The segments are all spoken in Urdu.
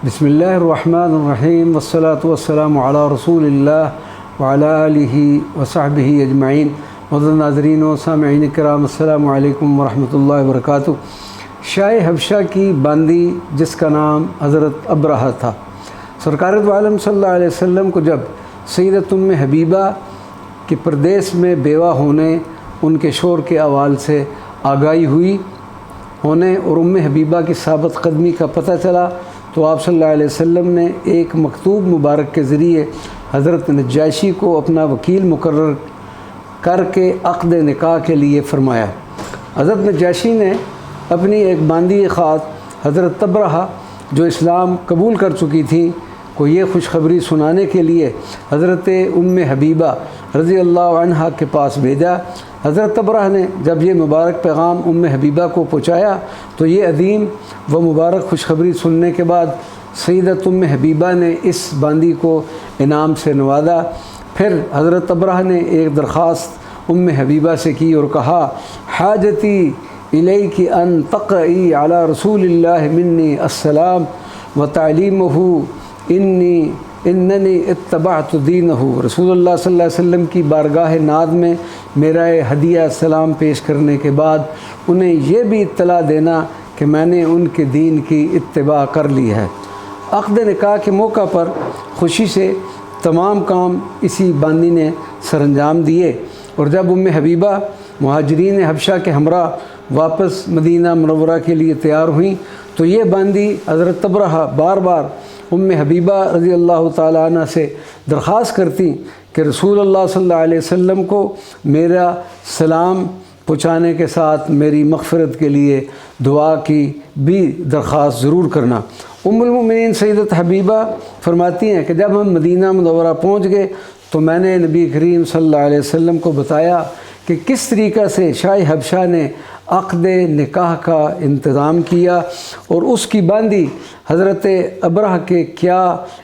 بسم اللہ الرحمن الرحیم والصلاة والسلام علی رسول اللہ وعلی آلہ وصحبہ اجمعین۔ معزز ناظرین و سامعین کرام، السلام علیکم ورحمۃ اللہ وبرکاتہ۔ شاہ حبشہ کی باندی جس کا نام حضرت ابرہہ تھا، سرکار دو عالم صلی اللہ علیہ وسلم کو جب سیدۃ ام حبیبہ کے پردیس میں بیوہ ہونے، ان کے شور کے احوال سے آگاہی ہوئی ہونے اور ام حبیبہ کی ثابت قدمی کا پتہ چلا، تو آپ صلی اللہ علیہ وسلم نے ایک مکتوب مبارک کے ذریعے حضرت نجاشی کو اپنا وکیل مقرر کر کے عقد نکاح کے لیے فرمایا۔ حضرت نجاشی نے اپنی ایک باندی خاص حضرت ابرہہ جو اسلام قبول کر چکی تھی کو یہ خوشخبری سنانے کے لیے حضرت ام حبیبہ رضی اللہ عنہا کے پاس بھیجا۔ حضرت ابرہہ نے جب یہ مبارک پیغام ام حبیبہ کو پہنچایا تو یہ عظیم و مبارک خوشخبری سننے کے بعد سیدۃ ام حبیبہ نے اس باندی کو انعام سے نوازا۔ پھر حضرت ابرہہ نے ایک درخواست ام حبیبہ سے کی اور کہا، حاجتی الیک ان تقرئی علی رسول اللہ منی السلام و تعلیمہ اننی اتبعت دینہ۔ رسول اللہ صلی اللہ علیہ وسلم کی بارگاہ ناد میں میرا ہدیہ سلام پیش کرنے کے بعد انہیں یہ بھی اطلاع دینا کہ میں نے ان کے دین کی اتباع کر لی ہے۔ عقد نکاح کے موقع پر خوشی سے تمام کام اسی باندی نے سر انجام دیے، اور جب ام حبیبہ مہاجرین حبشہ کے ہمراہ واپس مدینہ منورہ کے لیے تیار ہوئیں تو یہ باندی حضرت ابرہہ بار بار ام حبیبہ رضی اللہ تعالیٰ عنہ سے درخواست کرتی کہ رسول اللہ صلی اللہ علیہ وسلم کو میرا سلام پہنچانے کے ساتھ میری مغفرت کے لیے دعا کی بھی درخواست ضرور کرنا۔ ام المؤمنین سیدۃ حبیبہ فرماتی ہیں کہ جب ہم مدینہ منورہ پہنچ گئے تو میں نے نبی کریم صلی اللہ علیہ وسلم کو بتایا کہ کس طریقہ سے شاہ حبشہ نے عقد نکاح کا انتظام کیا اور اس کی باندی حضرت ابرہہ کے کیا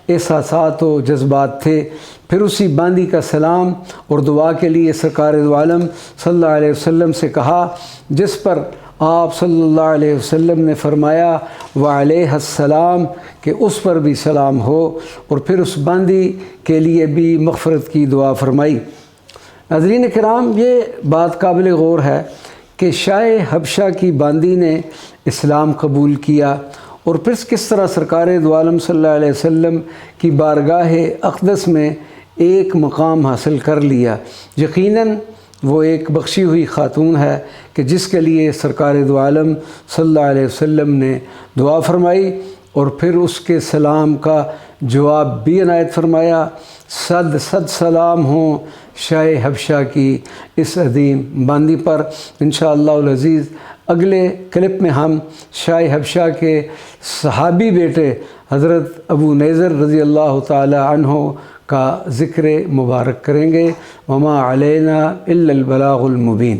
احساسات و جذبات تھے۔ پھر اسی باندی کا سلام اور دعا کے لیے سرکار دو عالم صلی اللہ علیہ وسلم سے کہا، جس پر آپ صلی اللہ علیہ وسلم نے فرمایا وعلیہ السلام کہ اس پر بھی سلام ہو، اور پھر اس باندی کے لیے بھی مغفرت کی دعا فرمائی۔ ناظرین کرام، یہ بات قابل غور ہے کہ شاہ حبشہ کی باندی نے اسلام قبول کیا اور پھر کس طرح سرکار دو عالم صلی اللہ علیہ وسلم کی بارگاہ اقدس میں ایک مقام حاصل کر لیا۔ یقیناً وہ ایک بخشی ہوئی خاتون ہے کہ جس کے لیے سرکار دو عالم صلی اللہ علیہ وسلم نے دعا فرمائی اور پھر اس کے سلام کا جواب بھی عنایت فرمایا۔ صد سلام ہوں شاہ حبشہ کی اس عظیم باندی پر۔ انشاءاللہ العزیز اگلے کلپ میں ہم شاہ حبشہ کے صحابی بیٹے حضرت ابو نیزر رضی اللہ تعالی عنہ کا ذکر مبارک کریں گے۔ وما علینا الا البلاغ المبین۔